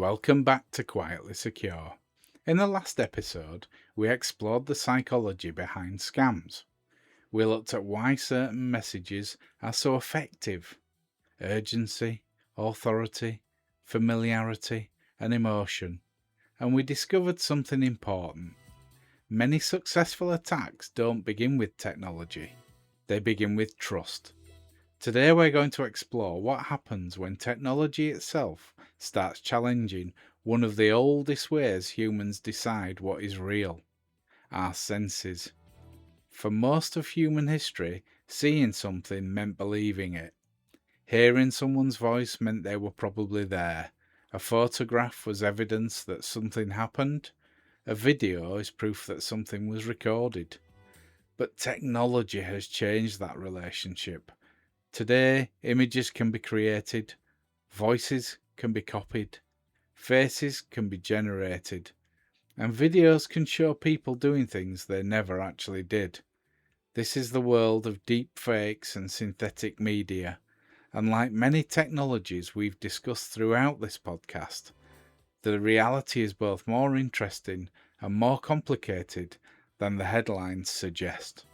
Welcome back to Quietly Secure. In the last episode, we explored the psychology behind scams. We looked at why certain messages are so effective: urgency, authority, familiarity, and emotion. And we discovered something important. Many successful attacks don't begin with technology, they begin with trust. Today we're going to explore what happens when technology itself starts challenging one of the oldest ways humans decide what is real: our senses. For most of human history, seeing something meant believing it. Hearing someone's voice meant they were probably there. A photograph was evidence that something happened. A video is proof that something was recorded. But technology has changed that relationship. Today, images can be created, voices can be copied, faces can be generated, and videos can show people doing things they never actually did. This is the world of deepfakes and synthetic media, and like many technologies we've discussed throughout this podcast, the reality is both more interesting and more complicated than the headlines suggest.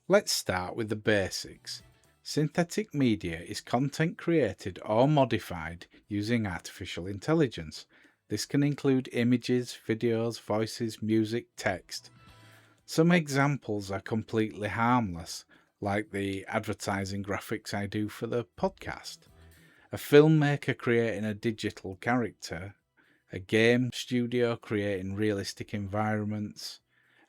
Let's start with the basics. Synthetic media is content created or modified using artificial intelligence. This can include images, videos, voices, music, text. Some examples are completely harmless, like the advertising graphics I do for the podcast. A filmmaker creating a digital character, a game studio creating realistic environments,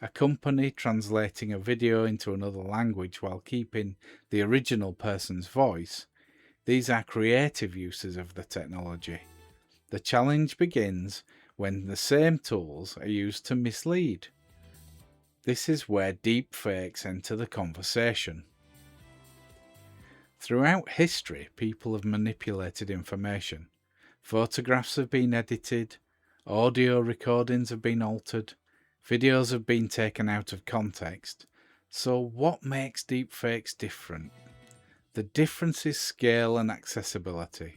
a company translating a video into another language while keeping the original person's voice. These are creative uses of the technology. The challenge begins when the same tools are used to mislead. This is where deepfakes enter the conversation. Throughout history, people have manipulated information. Photographs have been edited, audio recordings have been altered, videos have been taken out of context. So what makes deepfakes different? The difference is scale and accessibility.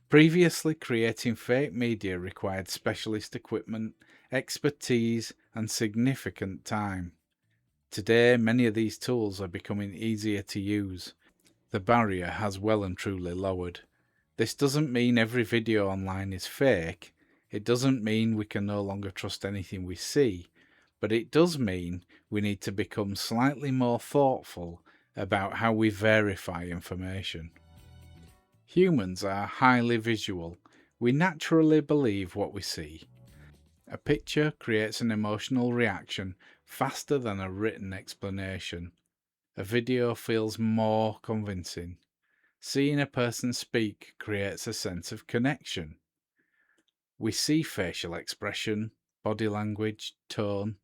Previously, creating fake media required specialist equipment, expertise, and significant time. Today, many of these tools are becoming easier to use. The barrier has well and truly lowered. This doesn't mean every video online is fake. It doesn't mean we can no longer trust anything we see. But it does mean we need to become slightly more thoughtful about how we verify information. Humans are highly visual. We naturally believe what we see. A picture creates an emotional reaction faster than a written explanation. A video feels more convincing. Seeing a person speak creates a sense of connection. We see facial expression, body language, tone.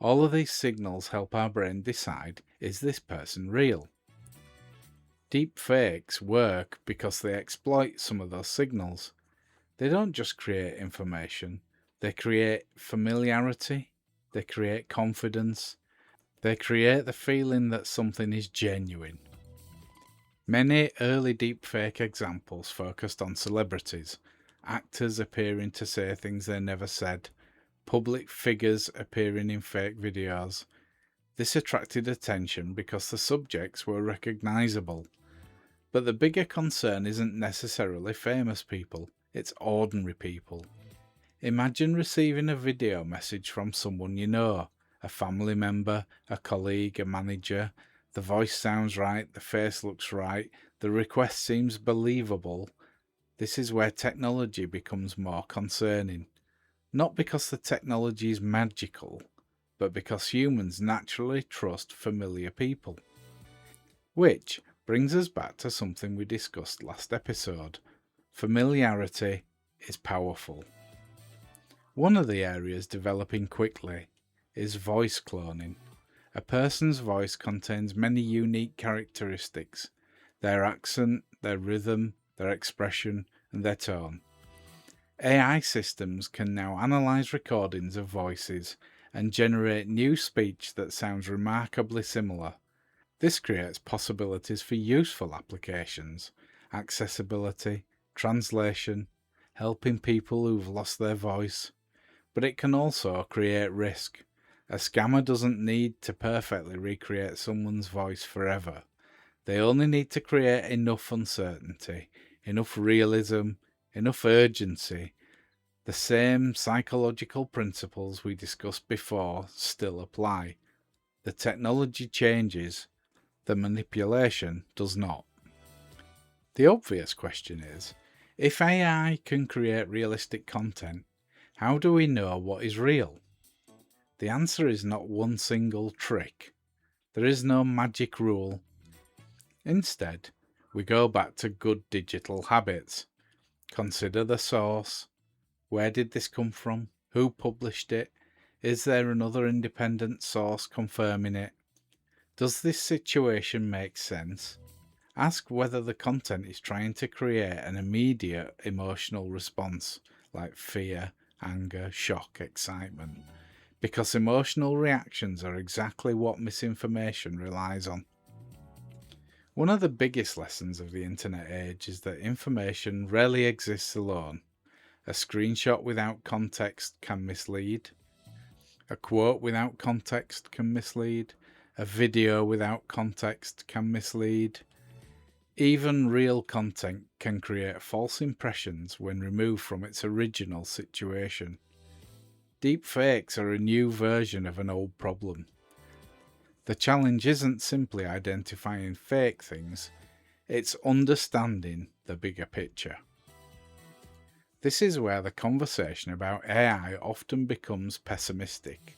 All of these signals help our brain decide, is this person real? Deepfakes work because they exploit some of those signals. They don't just create information, they create familiarity, they create confidence, they create the feeling that something is genuine. Many early deepfake examples focused on celebrities, actors appearing to say things they never said, public figures appearing in fake videos. This attracted attention because the subjects were recognizable. But the bigger concern isn't necessarily famous people, it's ordinary people. Imagine receiving a video message from someone you know, a family member, a colleague, a manager. The voice sounds right, the face looks right, the request seems believable. This is where technology becomes more concerning. Not because the technology is magical, but because humans naturally trust familiar people. Which brings us back to something we discussed last episode. Familiarity is powerful. One of the areas developing quickly is voice cloning. A person's voice contains many unique characteristics: their accent, their rhythm, their expression, and their tone. AI systems can now analyze recordings of voices and generate new speech that sounds remarkably similar. This creates possibilities for useful applications: accessibility, translation, helping people who've lost their voice, but it can also create risk. A scammer doesn't need to perfectly recreate someone's voice forever. They only need to create enough uncertainty, enough realism, enough urgency. The same psychological principles we discussed before still apply. The technology changes, the manipulation does not. The obvious question is, if AI can create realistic content, how do we know what is real? The answer is not one single trick. There is no magic rule. Instead, we go back to good digital habits. Consider the source. Where did this come from? Who published it? Is there another independent source confirming it? Does this situation make sense? Ask whether the content is trying to create an immediate emotional response, like fear, anger, shock, excitement, because emotional reactions are exactly what misinformation relies on. One of the biggest lessons of the internet age is that information rarely exists alone. A screenshot without context can mislead. A quote without context can mislead. A video without context can mislead. Even real content can create false impressions when removed from its original situation. Deepfakes are a new version of an old problem. The challenge isn't simply identifying fake things, it's understanding the bigger picture. This is where the conversation about AI often becomes pessimistic.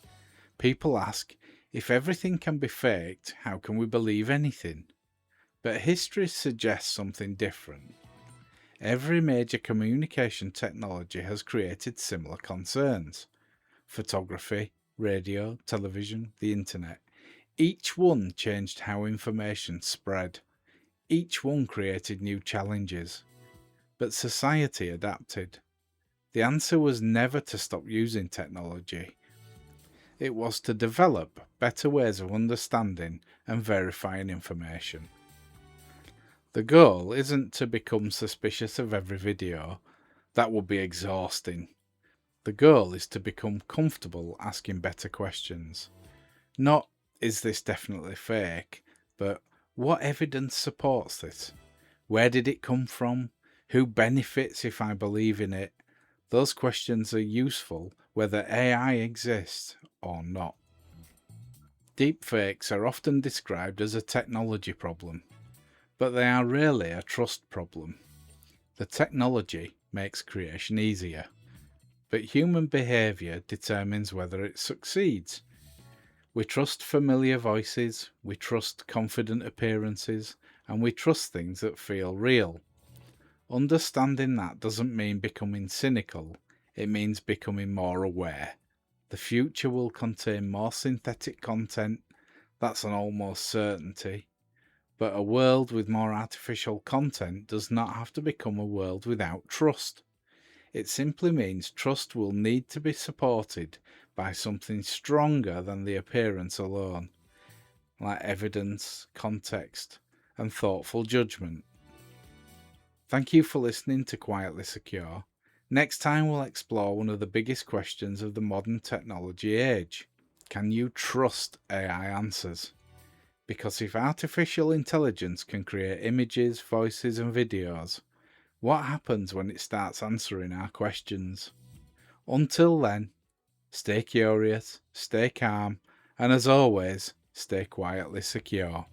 People ask, if everything can be faked, how can we believe anything? But history suggests something different. Every major communication technology has created similar concerns. Photography, radio, television, the internet. Each one changed how information spread. Each one created new challenges. But society adapted. The answer was never to stop using technology. It was to develop better ways of understanding and verifying information. The goal isn't to become suspicious of every video. That would be exhausting. The goal is to become comfortable asking better questions. Not, is this definitely fake, but what evidence supports this? Where did it come from? Who benefits if I believe in it? Those questions are useful whether AI exists or not. Deepfakes are often described as a technology problem, but they are rarely a trust problem. The technology makes creation easier, but human behaviour determines whether it succeeds. We trust familiar voices, we trust confident appearances, and we trust things that feel real. Understanding that doesn't mean becoming cynical, it means becoming more aware. The future will contain more synthetic content, that's an almost certainty. But a world with more artificial content does not have to become a world without trust. It simply means trust will need to be supported by something stronger than the appearance alone, like evidence, context, and thoughtful judgment. Thank you for listening to Quietly Secure. Next time we'll explore one of the biggest questions of the modern technology age. Can you trust AI answers? Because if artificial intelligence can create images, voices and videos, what happens when it starts answering our questions? Until then, stay curious, stay calm, and as always, stay quietly secure.